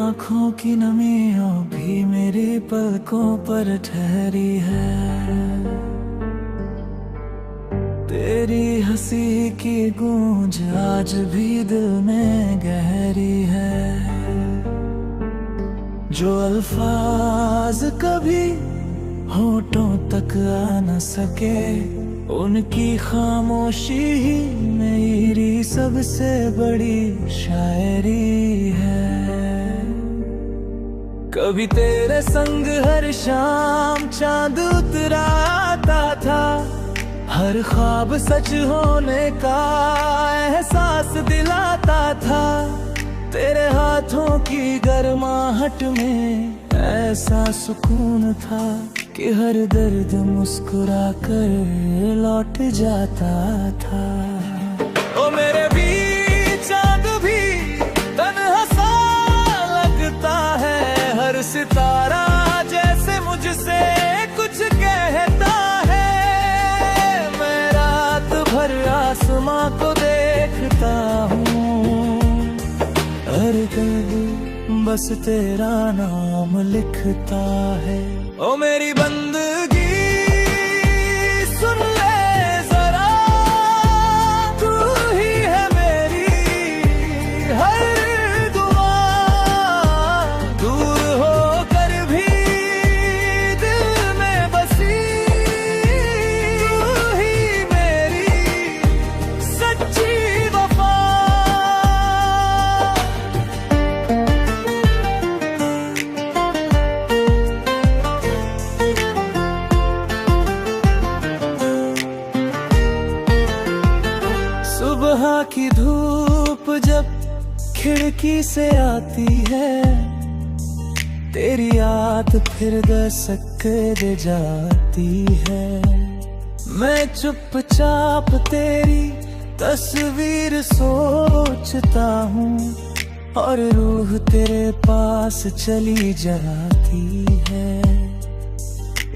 आँखों की नमी भी मेरी पलकों पर ठहरी है। तेरी हंसी की गूंज आज भी दिल में गहरी है। जो अल्फाज कभी होठों तक आ न सके, उनकी खामोशी ही मेरी सबसे बड़ी शायरी है। कभी तेरे संग हर शाम चांद उतराता था, हर ख्वाब सच होने का एहसास दिलाता था। तेरे हाथों की गर्माहट में ऐसा सुकून था कि हर दर्द मुस्कुरा कर लौट जाता था। ओ मेरे भी चांद भी तन्हा सा लगता है, हर सितारा जैसे मुझसे कुछ कहता है। मैं रात भर आसमां को देखता हूँ, हर दर्द बस तेरा नाम लिखता है। ओ मेरी बंदगी सुन ले जरा, तू ही है मेरी हर दुआ। दूर होकर भी दिल में बसी, तू ही मेरी सच्ची वफा। सुबह की धूप जब खिड़की से आती है, तेरी याद फिर दस्तक दे जाती है। मैं चुपचाप तेरी तस्वीर सोचता हूँ, और रूह तेरे पास चली जाती है।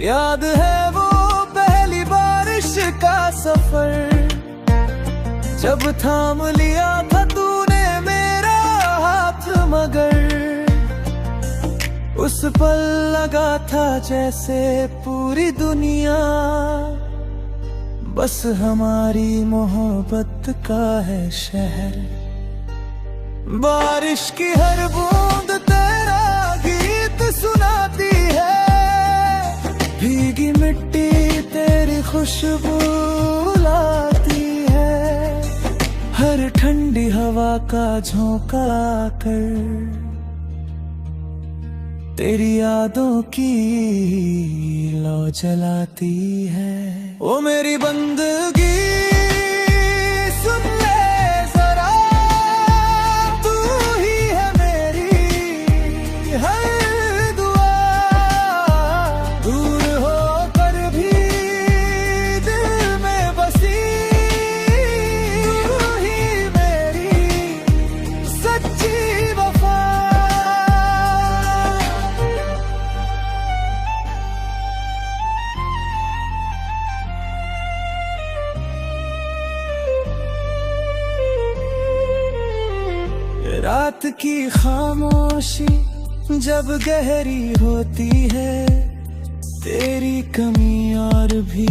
याद है वो पहली बारिश का सफर, जब थाम लिया था तूने मेरा हाथ, मगर उस पल लगा था जैसे पूरी दुनिया बस हमारी मोहब्बत का है शहर। बारिश की हर बूंद तेरा गीत सुनाती है, भीगी मिट्टी तेरी खुशबू लाती है। हर ठंडी हवा का झोंका कर तेरी यादों की लौ जलाती है। ओ मेरी बंदगी सुन ले जरा, तू ही है मेरी हर दुआ। दूर होकर भी दिल में बसी, सच्ची वफा। रात की खामोशी जब गहरी होती है, तेरी कमी और भी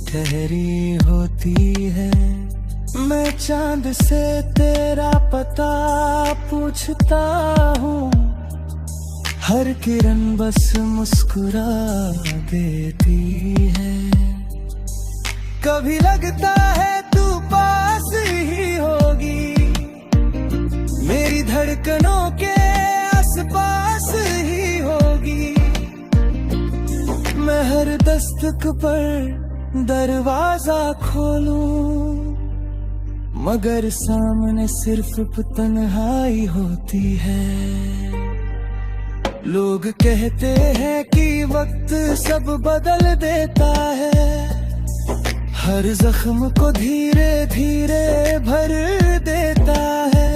ठहरी होती है। मैं चांद से तेरा पता पूछता हूँ, हर किरण बस मुस्कुरा देती है। कभी लगता है तू पास ही होगी, मेरी धड़कनों के आसपास ही होगी। मैं हर दस्तक पर दरवाजा खोलूं, मगर सामने सिर्फ तन्हाई होती है। लोग कहते हैं कि वक्त सब बदल देता है, हर जख्म को धीरे धीरे भर देता है।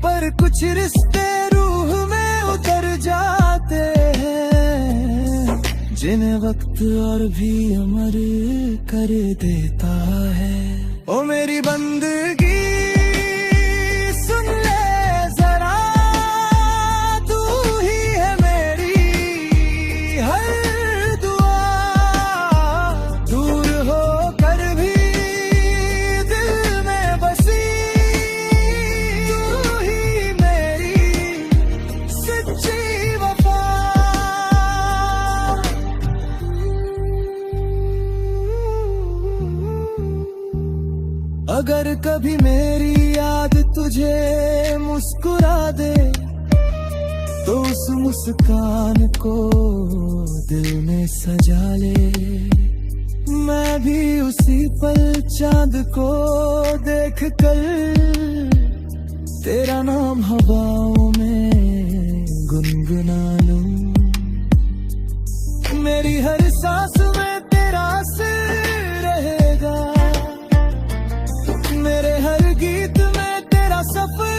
पर कुछ रिश्ते रूह में उतर जाते हैं, जिन्हें वक्त और भी अमर कर देता है। ओ मेरी बंदगी सुन ले जरा, कभी मेरी याद तुझे मुस्कुरा दे तो उस मुस्कान को दिल में सजा ले। मैं भी उसी पल चांद को देख कर तेरा नाम हवाओं में गुनगुना लूं। मेरी हर सांस में तेरा असर रहेगा, मेरे हर गीत में तेरा सफर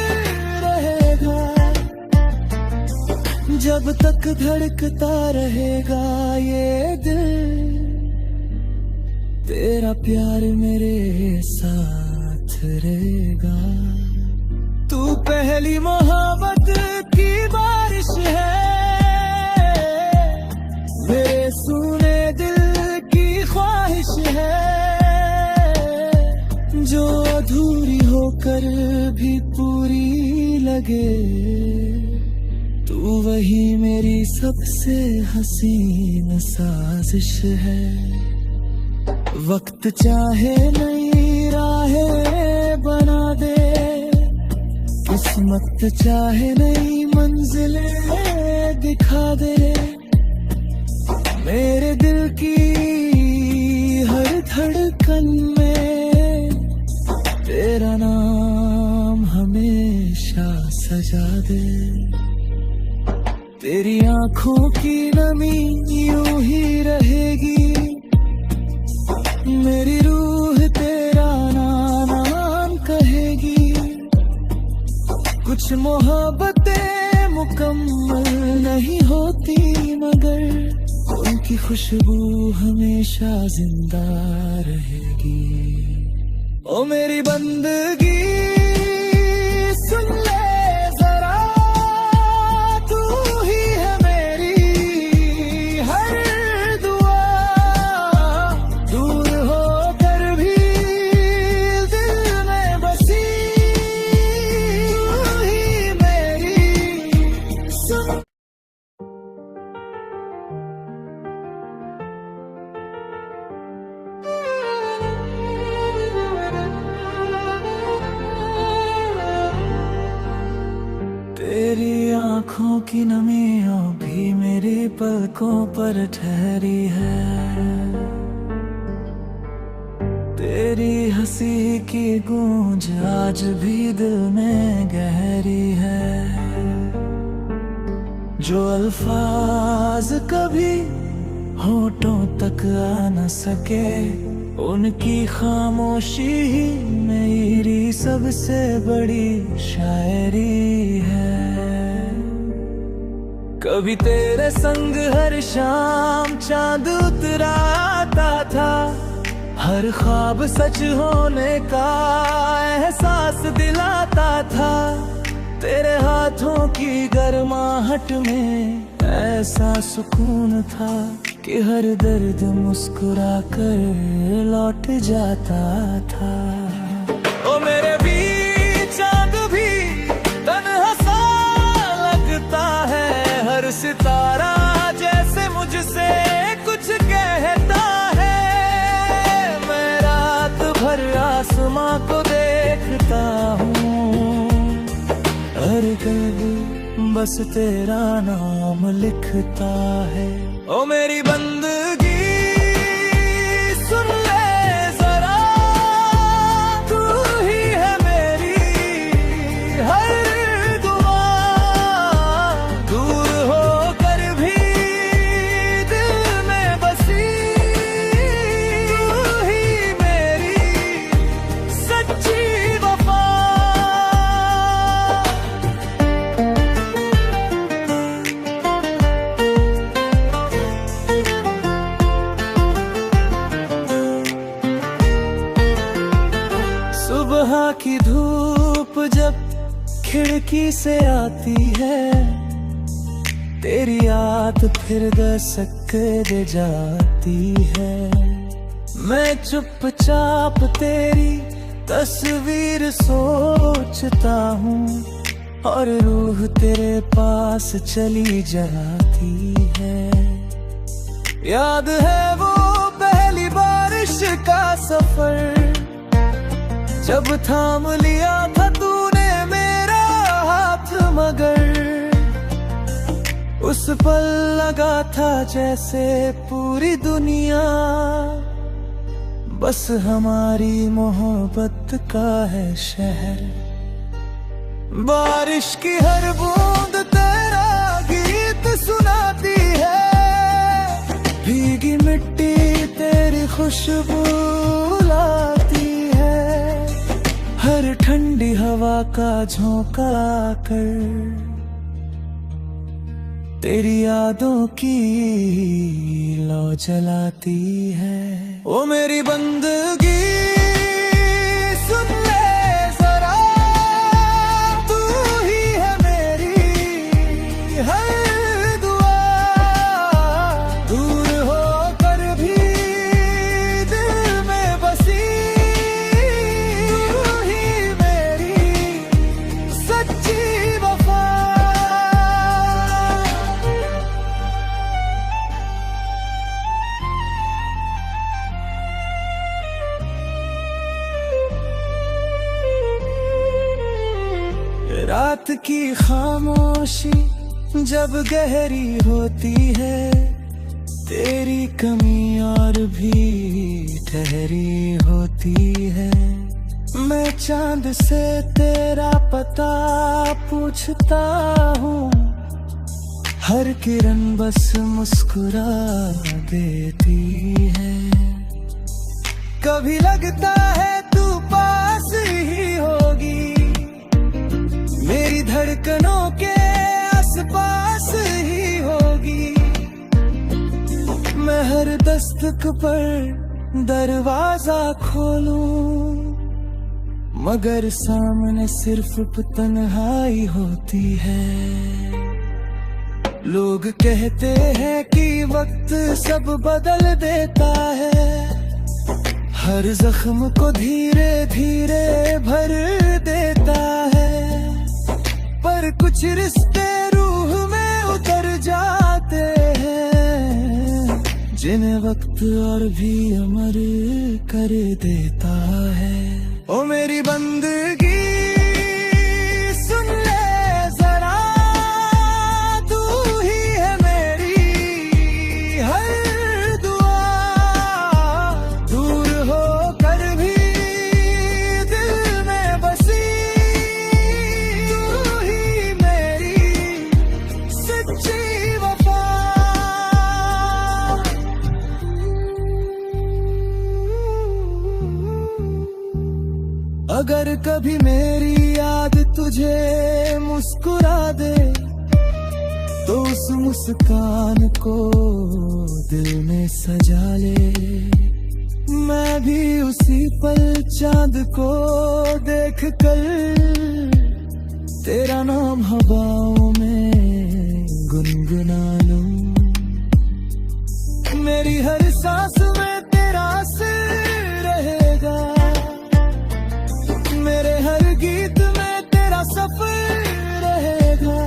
रहेगा। जब तक धड़कता रहेगा ये दिल, तेरा प्यार मेरे साथ रहेगा। तू पहली मोहब्बत की बारिश है, मेरे सुने दिल की ख्वाहिश है, जो अधूरी होकर भी पूरी लगे। तू वही मेरी सबसे हसीन साजिश है। वक्त चाहे नई राहें बना दे, किस्मत चाहे नई मंजिलें दिखा दे। मेरे दिल की हर धड़कन में तेरा नाम हमेशा सजा दे। तेरी आंखों की नमी यूं ही रहेगी, मेरी रूह तेरा नाम कहेगी। कुछ मोहब्बतें मुकम्मल नहीं होती, मगर उनकी खुशबू हमेशा जिंदा रहेगी। ओ मेरी बंदगी सुन ले जरा, तू ही है मेरी हर दुआ। दूर होकर भी दिल में बसी, तू ही मेरी सुन। तेरी आंखों की नमियों भी मेरी पलकों पर ठहरी है। तेरी हंसी की गूंज आज भी दिल में गहरी है। जो अल्फाज कभी होठों तक आ न सके, उनकी खामोशी ही मेरी सबसे बड़ी शायरी है। कभी तेरे संग हर शाम चांद उतराता था, हर ख्वाब सच होने का एहसास दिलाता था। तेरे हाथों की गर्माहट में ऐसा सुकून था कि हर दर्द मुस्कुरा कर लौट जाता था। ओ मेरे भी चांद भी तन्हा सा लगता है, हर सितारा जैसे मुझसे कुछ कहता है। मैं रात भर आसमां को देखता हूँ, हर कभी बस तेरा नाम लिखता है। ओ मेरी बंदगी सुन ले जरा, तू ही है मेरी हर दुआ। दूर होकर भी दिल में बसी, तू ही मेरी सच्ची वफा। सुबह की धूप जब खिड़की से आती है, तेरी याद फिर दस्तक दे जाती है। मैं चुपचाप तेरी तस्वीर सोचता हूँ, और रूह तेरे पास चली जाती है। याद है वो पहली बारिश का सफर, जब थाम लिया था तूने मेरा हाथ, मगर उस पल लगा था जैसे पूरी दुनिया बस हमारी मोहब्बत का है शहर। बारिश की हर बूंद तेरा गीत सुनाती है, भीगी मिट्टी तेरी खुशबू लाती है, हर ठंडी हवा का झोंका कर तेरी यादों की लौ जलाती है। ओ मेरी बंदगी सुन ले जरा, तू ही है मेरी हर दुआ, दूर होकर भी दिल में बसी, तू ही मेरी सच्ची वफा। रात की खामोशी जब गहरी होती है, तेरी कमी और भी ठहरी होती है। मैं चांद से तेरा पता पूछता हूँ, हर किरण बस मुस्कुरा देती है। कभी लगता है तू पास ही होगी, मेरी धड़कनों के आसपास ही होगी। मैं हर दस्तक पर दरवाजा खोलूं, मगर सामने सिर्फ तन्हाई होती है। लोग कहते हैं कि वक्त सब बदल देता है, हर जख्म को धीरे धीरे भर देता है, पर कुछ रिश्ते रूह में उतर जाते हैं, जिन्हें वक्त और भी अमर कर देता है। ओ मेरी बंदगी सुन ले जरा, तू ही है मेरी हर दुआ, दूर होकर भी दिल में बसी, तू ही मेरी सच्ची वफा। अगर कभी मेरी याद तुझे मुस्कुरा दे, तो उस मुस्कान को दिल में सजा ले। मैं भी उसी पल चांद को देख कर तेरा नाम हवाओं में गुनगुना लूं। मेरी हर सांस में तेरा असर रहेगा, मेरे हर गीत में तेरा सफर रहेगा।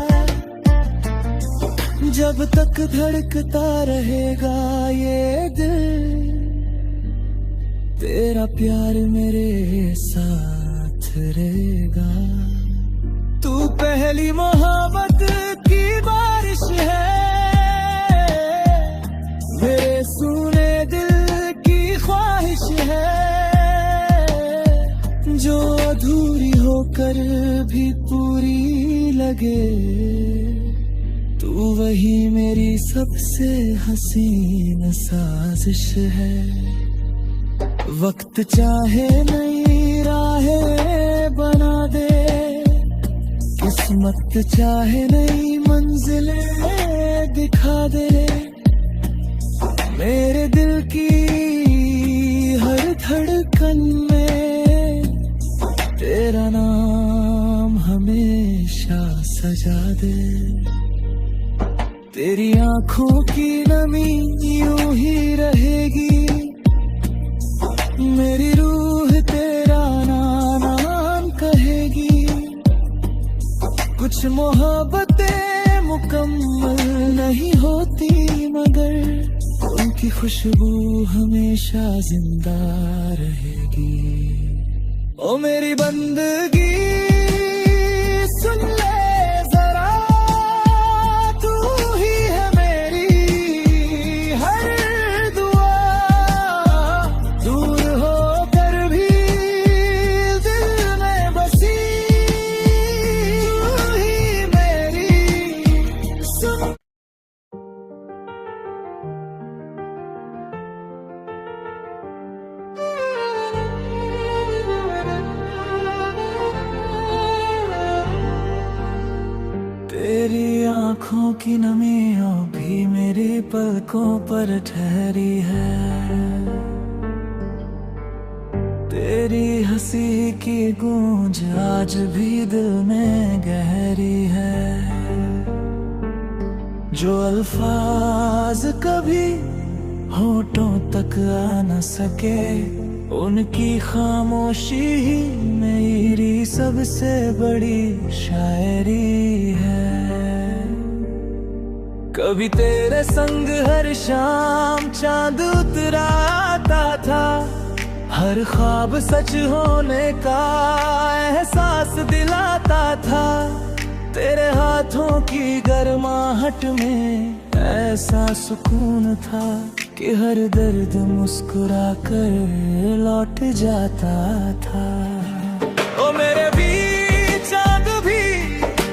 जब तक धड़कता रहेगा ये दिल, तेरा प्यार मेरे साथ रहेगा। तू पहली मोहब्बत की बारिश है, मेरे सुने दिल की ख्वाहिश है, जो अधूरी होकर भी पूरी लगे। तू वही मेरी सबसे हसीन साजिश है। वक्त चाहे नई राहें बना दे, किस्मत चाहे नई मंजिलें दिखा दे, मेरे दिल की हर धड़कन में तेरा नाम हमेशा सजा दे। तेरी आंखों की नमी यूं ही रहेगी, मेरी रूह तेरा नाम कहेगी। कुछ मोहब्बतें मुकम्मल नहीं होती, मगर उनकी खुशबू हमेशा जिंदा रहेगी। ओ मेरी बंदगी सुन ले जरा, तू ही है मेरी हर दुआ। दूर होकर भी दिल में बसी, तू ही मेरी सुन। तेरी आँखों की नमियों भी मेरी पलकों पर ठहरी है। तेरी हंसी की गूंज आज भी दिल में गहरी है। जो अल्फाज कभी होठों तक आ न सके, उनकी खामोशी ही मेरी सबसे बड़ी शायरी है। कभी तेरे संग हर शाम चांद उतराता था, हर ख्वाब सच होने का एहसास दिलाता था। तेरे हाथों की गर्माहट में ऐसा सुकून था कि हर दर्द मुस्कुरा कर लौट जाता था। ओ मेरे भी चांद भी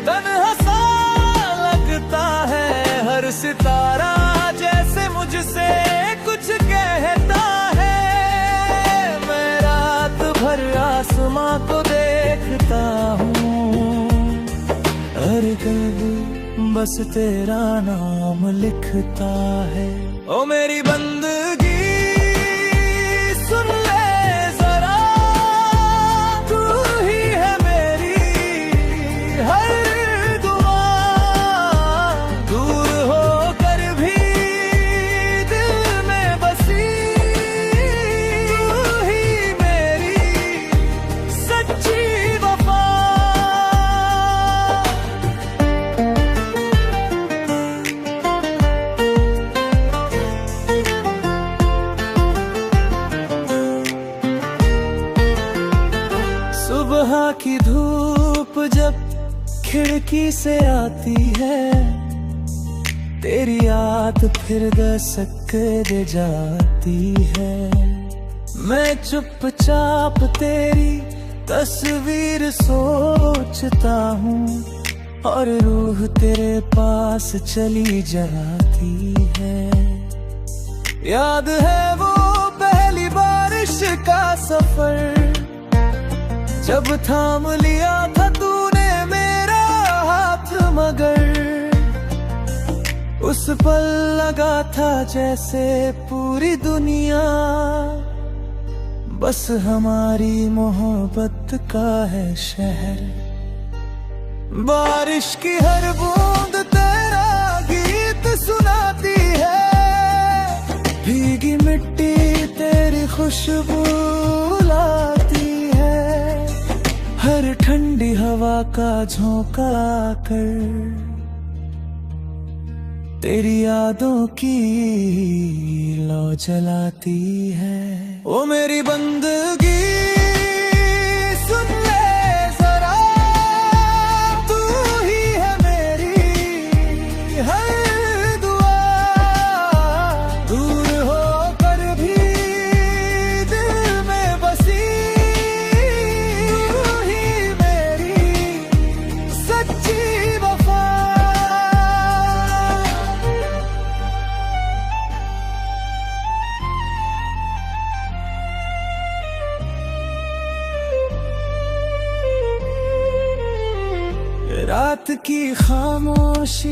तन्हा सा लगता है, हर सितारा जैसे मुझसे कुछ कहता है। मैं रात भर आसमां को देखता हूँ, हर कल्ब बस तेरा नाम लिखता है। ओ मेरी बंदगी सुन ले जरा, तू ही है मेरी हर दुआ। दूर होकर भी दिल में बसी, तू ही मेरी सच्ची वफा। सुबह की धूप जब खिड़की से आती है, तेरी याद फिर दस्तक दे जाती है। मैं चुपचाप तेरी तस्वीर सोचता हूँ, और रूह तेरे पास चली जाती है। याद है वो पहली बारिश का सफर, जब थाम लिया था तूने मेरा हाथ, मगर उस पल लगा था जैसे पूरी दुनिया बस हमारी मोहब्बत का है शहर। बारिश की हर बूंद तेरा गीत सुनाती है, भीगी मिट्टी तेरी खुशबू लाती है। हर ठंडी हवा का झोंका कर तेरी यादों की लौ जलाती है। ओ मेरी बंदगी सुन ले जरा, तू ही है मेरी हर दुआ। दूर होकर भी दिल में बसी, तू ही मेरी सच्ची वफा। रात की खामोशी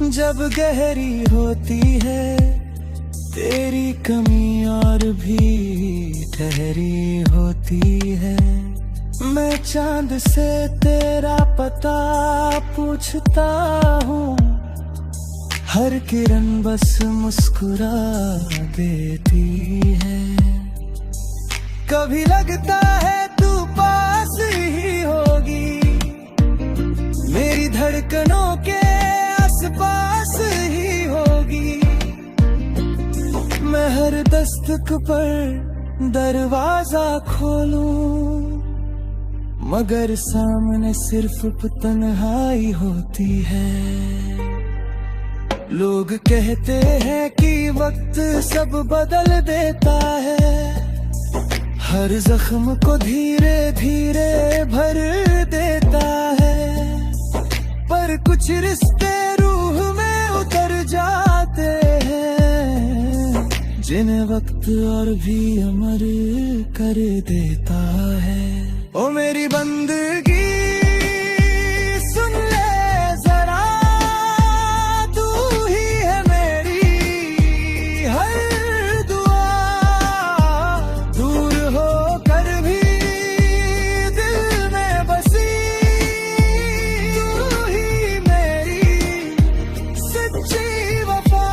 जब गहरी होती है, तेरी कमी और भी ठहरी होती है। मैं चांद से तेरा पता पूछता हूँ, हर किरण बस मुस्कुरा देती है। कभी लगता है तू पास ही होगी, मेरी धड़कनों के आसपास ही होगी। मैं हर दस्तक पर दरवाजा खोलूं, मगर सामने सिर्फ तन्हाई होती है। लोग कहते हैं कि वक्त सब बदल देता है, हर जख्म को धीरे धीरे भर देता है। पर कुछ रिश्ते रूह में उतर जाते हैं, जिन्हें वक्त और भी अमर कर देता है। ओ मेरी बंदगी सुन ले जरा, तू ही है मेरी हर दुआ। दूर होकर भी दिल में बसी, तू ही मेरी सच्ची वफा।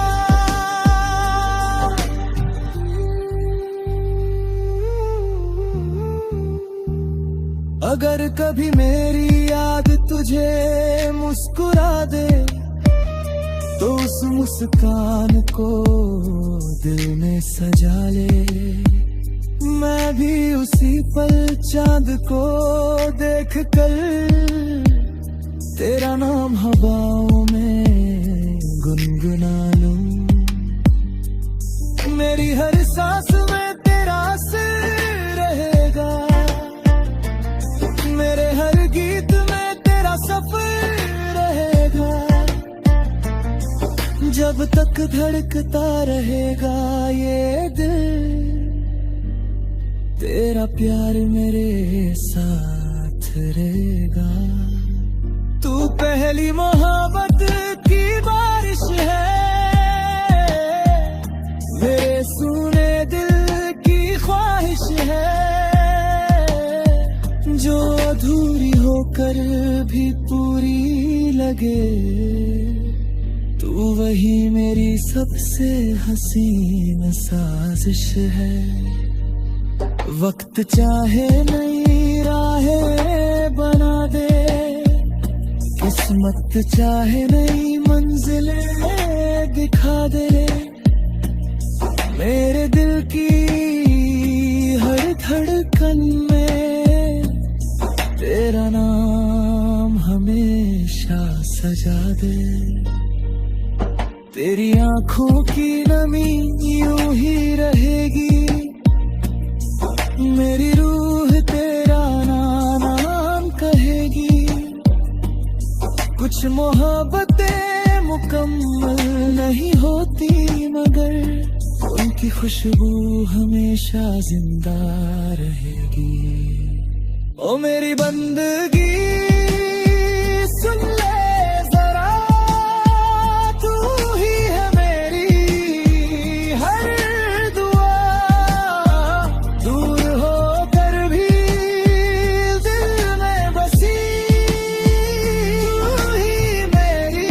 अगर कभी मेरी याद तुझे मुस्कुरा दे, तो उस मुस्कान को दिल में सजा ले। मैं भी उसी पल चांद को देख कर तेरा नाम हवाओं में गुनगुना लूं। मेरी हर सांस में तेरा असर रहेगा, मेरे हर गीत में तेरा सफर रहेगा। जब तक धड़कता रहेगा ये दिल, तेरा प्यार मेरे साथ रहेगा। तू पहली मोहब्बत की बारिश है, मेरे सुने दिल की ख्वाहिश है, जो अधूरी होकर भी पूरी लगे। तू वही मेरी सबसे हसीन साजिश है। वक्त चाहे नई राहें बना दे, किस्मत चाहे नई मंजिलें दिखा दे। मेरे दिल की हर धड़कन में तेरा नाम हमेशा सजा दे। तेरी आंखों की नमी यूं ही रहेगी, मेरी रूह तेरा नाम कहेगी। कुछ मोहब्बतें मुकम्मल नहीं होती, मगर उनकी खुशबू हमेशा जिंदा रहेगी। ओ मेरी बंदगी सुन ले जरा, तू ही है मेरी हर दुआ। दूर होकर भी दिल में बसी, तू ही मेरी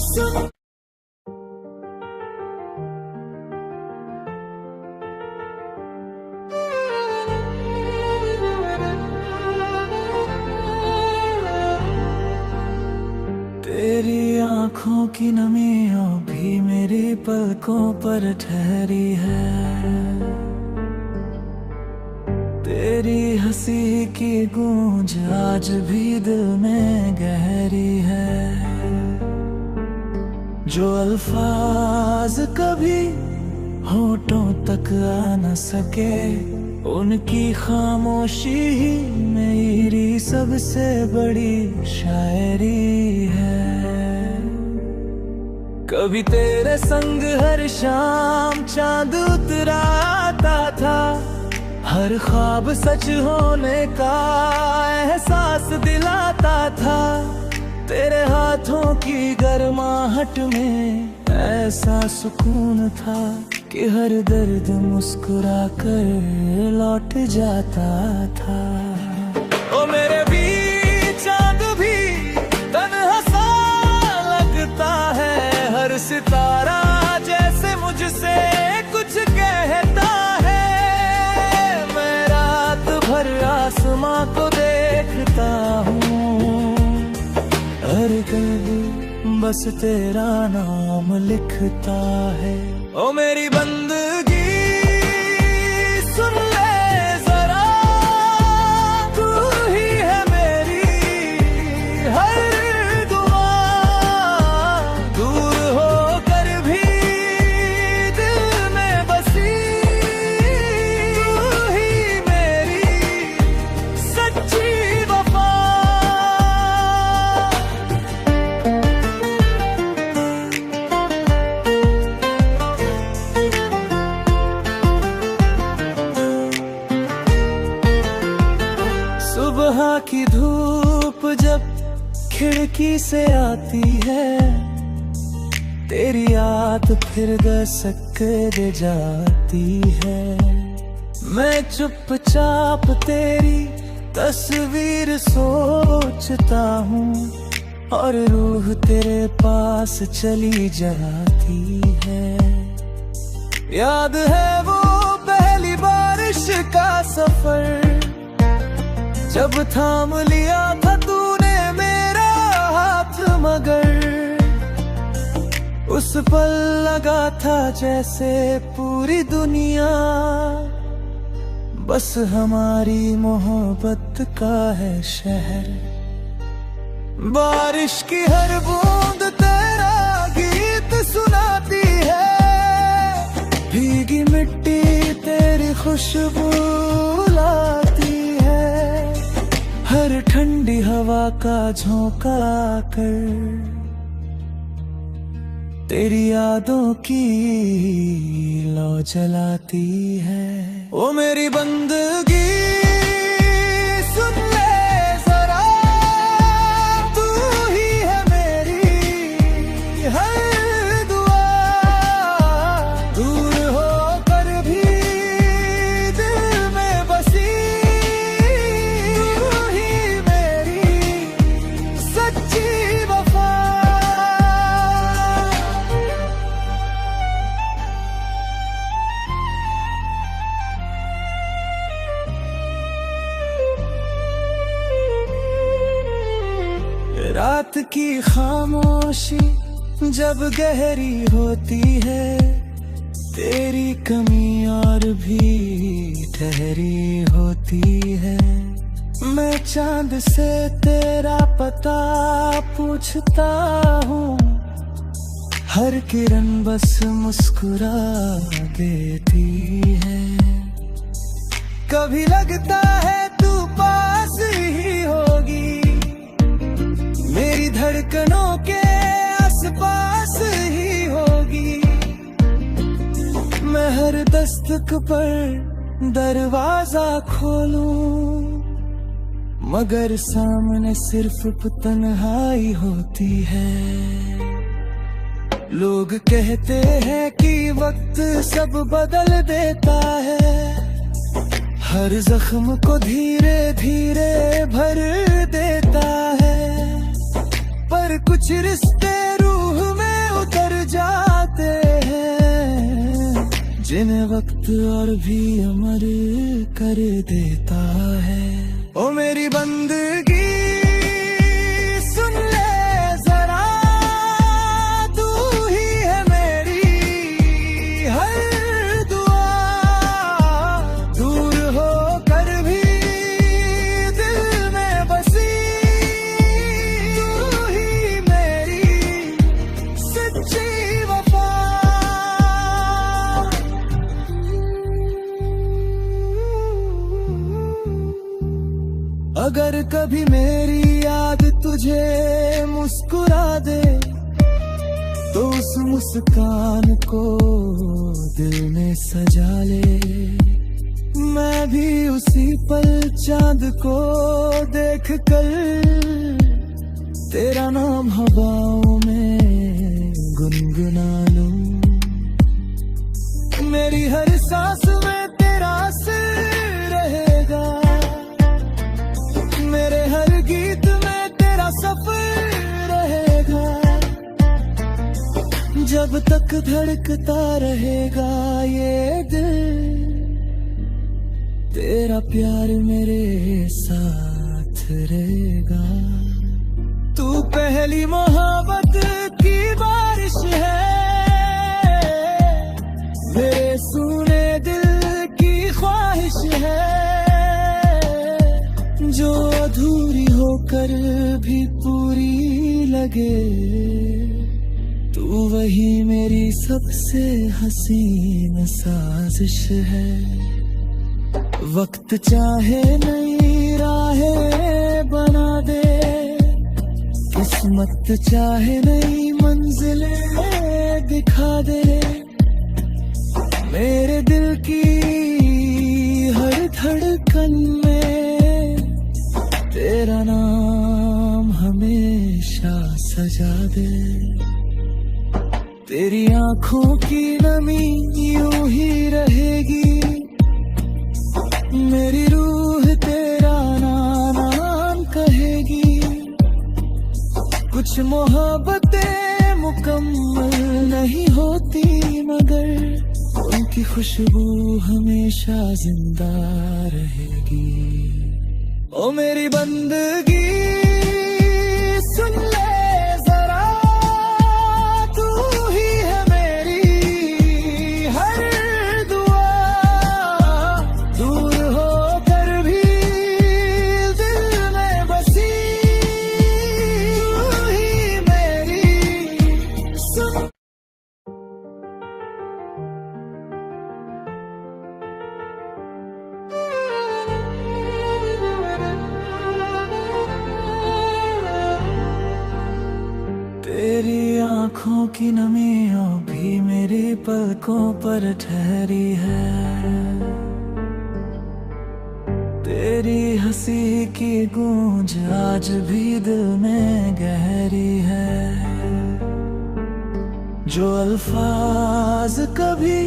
सुन। तेरी आंखों की नमियों भी मेरी पलकों पर ठहरी है, तेरी हंसी की गूंज आज भी दिल में गहरी है। जो अल्फाज कभी होठों तक आ न सके, उनकी खामोशी ही मेरी सबसे बड़ी शायरी है। कभी तेरे संग हर शाम चांद उतराता था, हर ख्वाब सच होने का एहसास दिलाता था। तेरे हाथों की गर्माहट में ऐसा सुकून था कि हर दर्द मुस्कुरा कर लौट जाता था। ओ मेरे भी चांद भी तन्हा सा लगता है, हर सितारा जैसे मुझसे कुछ कहता है। मैं रात भर आसमां को देखता हूँ, हर कभी बस तेरा नाम लिखता है। ओ मेरी बंदगी सुन ले जरा, तू खिड़की से आती है, तेरी याद फिर दस्तक दे जाती है। मैं चुपचाप तेरी तस्वीर सोचता हूँ और रूह तेरे पास चली जाती है। याद है वो पहली बारिश का सफर, जब थाम लिया था तूने मेरा हाथ, मगर उस पल लगा था जैसे पूरी दुनिया बस हमारी मोहब्बत का है शहर। बारिश की हर बूंद तेरा गीत सुनाती है, भीगी मिट्टी तेरी खुशबू लाती है। हर ठंडी हवा का झोंका कर तेरी यादों की लौ जलाती है। ओ मेरी बंदगी सुन ले जरा, तू ही है मेरी हर दुआ। दूर होकर भी दिल में बसी, तू ही मेरी सच्ची वफा। रात की खामोशी जब गहरी होती है, तेरी कमी और भी ठहरी होती है। मैं चांद से तेरा पता पूछता हूँ, हर किरण बस मुस्कुरा देती है। कभी लगता है तू पास ही होगी, मेरी धड़कनों के आसपास ही होगी। मैं हर दस्तक पर दरवाजा खोलूं, मगर सामने सिर्फ तन्हाई होती है। लोग कहते हैं कि वक्त सब बदल देता है, हर जख्म को धीरे धीरे भर देता है। पर कुछ रिश्ते रूह में उतर जाते हैं, जिन्हें वक्त और भी अमर कर देता है। ओ मेरी बंदगी सुन ले जरा, तू ही है मेरी हर दुआ। दूर होकर भी दिल में बसी, तू ही मेरी सच्ची वफा। अगर कभी मेरी याद तुझे मुस्कुरा दे, तो उस मुस्कान को दिल में सजा ले। मैं भी उसी पल चांद को देख कर तेरा नाम हवाओं में गुनगुना लूं। मेरी हर सांस में तेरा असर रहेगा, मेरे हर गीत में तेरा सफर रहेगा। जब तक धड़कता रहेगा ये दिल, तेरा प्यार मेरे साथ रहेगा। तू पहली मोहब्बत की बारिश है, मेरे सुने दिल की ख्वाहिश है, जो अधूरी होकर भी पूरी लगे। तू वही मेरी सबसे हसीन साजिश है। वक्त चाहे नई राहें बना दे, किस्मत चाहे नई मंजिलें दिखा दे। मेरे दिल की हर धड़कन में तेरा नाम हमेशा सजा दे। तेरी आंखों की नमी यूं ही रहेगी, मेरी रूह तेरा नाम कहेगी। कुछ मोहब्बतें मुकम्मल नहीं होती, मगर उनकी खुशबू हमेशा जिंदा रहेगी। ओ मेरी बंदगी सुन ले जरा, तू ही है मेरी हर दुआ। दूर होकर भी दिल में बसी, तू ही मेरी सुन। तेरी आंखों की नमियों भी मेरी पलकों पर ठहरी है। तेरी हंसी की गूंज आज भी दिल में गहरी है। जो अल्फाज कभी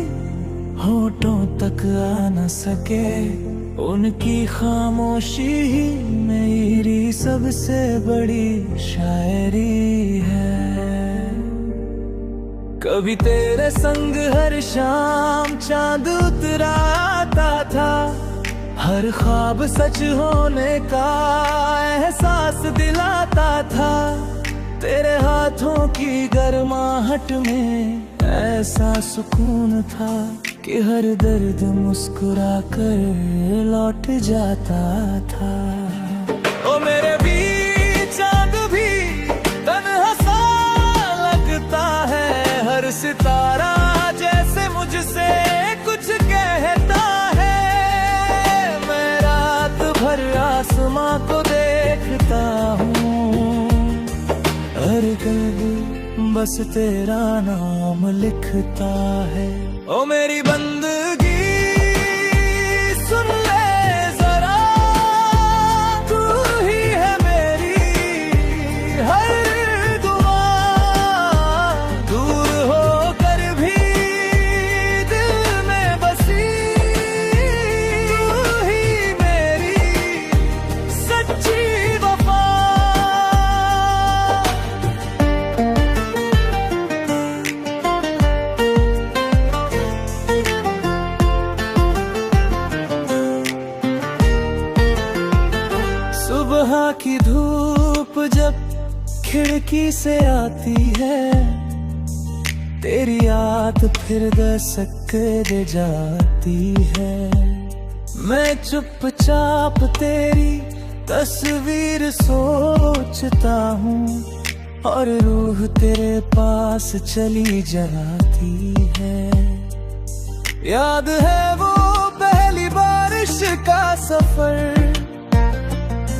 होठों तक आ न सके, उनकी खामोशी ही मेरी सबसे बड़ी शायरी है। कभी तेरे संग हर शाम चांद उतराता था, हर ख्वाब सच होने का एहसास दिलाता था। तेरे हाथों की गर्माहट में ऐसा सुकून था कि हर दर्द मुस्कुरा कर लौट जाता था। ओ मेरे भी चांद भी तन्हा सा लगता है, हर सितारा जैसे मुझसे कुछ कहता है। मैं रात भर आसमां को देखता हूँ, हर कल्ब बस तेरा नाम लिखता है। ओ मेरी बंदगी सुन ले जरा, तू ही है मेरी हर दुआ। दूर होकर भी दिल में बसी, तू ही मेरी सच्ची वफा। सुबह की धूप जब खिड़की से आती है, तेरी याद फिर दस्तक दे जाती है। मैं चुपचाप तेरी तस्वीर सोचता हूँ, और रूह तेरे पास चली जाती है। याद है वो पहली बारिश का सफर,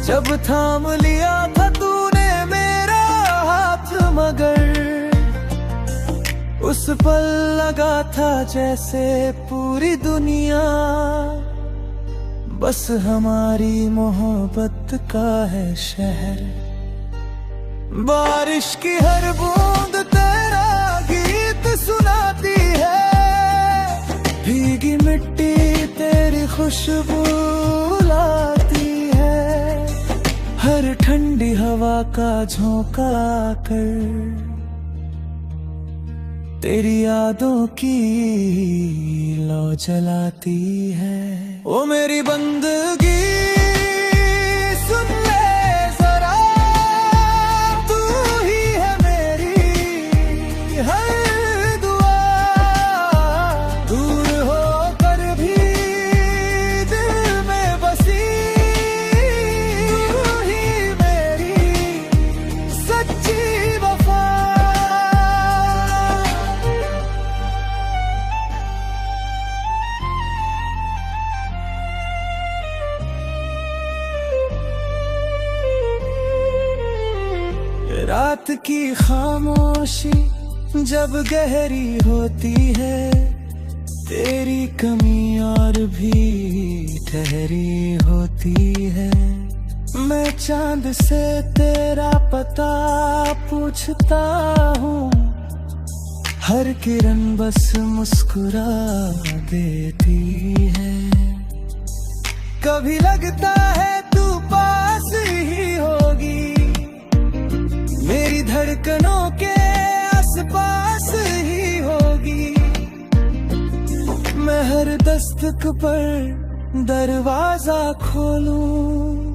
जब थाम लिया था तूने मेरा हाथ, मगर उस पल लगा था जैसे पूरी दुनिया बस हमारी मोहब्बत का है शहर। बारिश की हर बूंद तेरा गीत सुनाती है, भीगी मिट्टी तेरी खुशबू लाती है। हर ठंडी हवा का झोंका कर तेरी यादों की लौ जलाती है। ओ मेरी बंदगी सुन ले जरा, तू ही है मेरी हर दुआ। दूर होकर भी दिल में बसी, तू ही मेरी सच्ची वफा। रात की खामोशी जब गहरी होती है, तेरी कमी और भी ठहरी होती है। मैं चांद से तेरा पता पूछता हूँ, हर किरण बस मुस्कुरा देती है। कभी लगता है तू पास ही होगी, मेरी धड़कनों के आसपास ही होगी। मैं हर दस्तक पर दरवाजा खोलूं,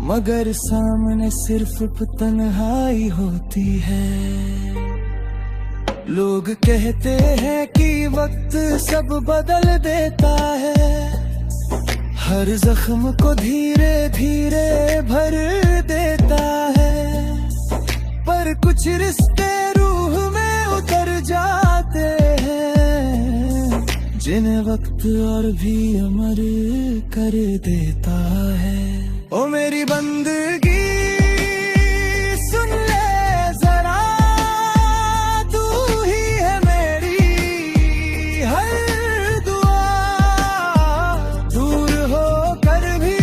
मगर सामने सिर्फ तन्हाई होती है। लोग कहते हैं कि वक्त सब बदल देता है, हर जख्म को धीरे धीरे भर देता है। पर कुछ रिश्ते रूह में उतर जाते हैं, जिन्हें वक्त और भी अमर कर देता है। ओ मेरी बंदगी सुन ले जरा, तू ही है मेरी हर दुआ। दूर होकर भी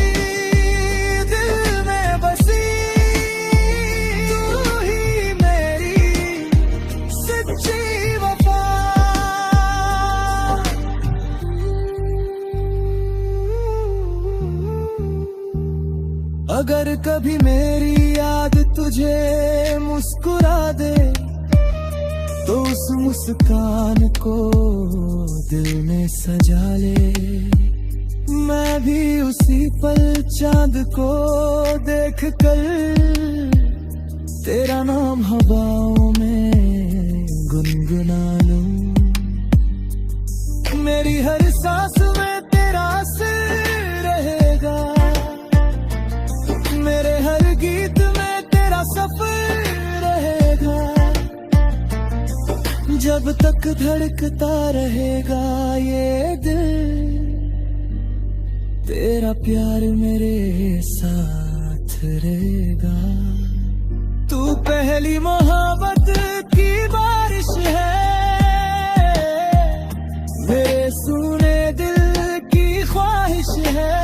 दिल में बसी, तू ही मेरी सच्ची वफा। अगर कभी मेरी याद तुझे मुस्कुरा दे, तो उस मुस्कान को दिल में सजा ले। मैं भी उसी पल चांद को देख कर तेरा नाम हवाओं में गुनगुना लूं। मेरी हर सांस में तेरा असर रहेगा, मेरे हर गीत में तेरा सफर रहेगा। जब तक धड़कता रहेगा ये दिल, तेरा प्यार मेरे साथ रहेगा। तू पहली मोहब्बत की बारिश है, मेरे सुने दिल की ख्वाहिश है।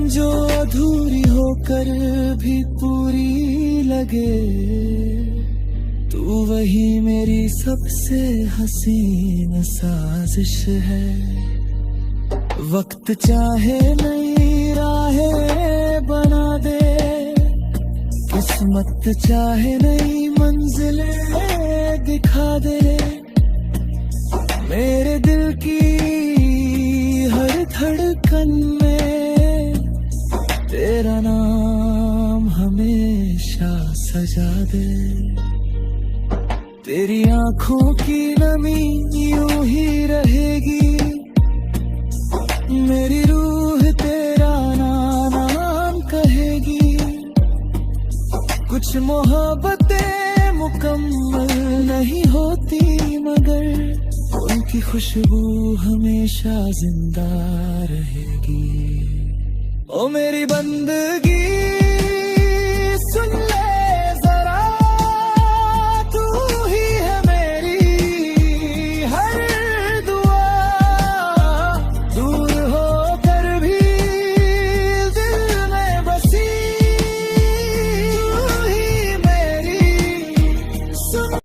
जो अधूरी होकर भी पूरी लगे, तू वही मेरी सबसे हसीन साजिश है। वक्त चाहे नई राहें बना दे, किस्मत चाहे नई मंजिलें दिखा दे। मेरे दिल की हर धड़कन में तेरा नाम हमेशा सजा दे। तेरी आंखों की नमी यूं ही रहेगी, मेरी रूह तेरा नाम कहेगी। कुछ मोहब्बतें मुकम्मल नहीं होती, मगर उनकी खुशबू हमेशा जिंदा रहेगी। ओ मेरी बंदगी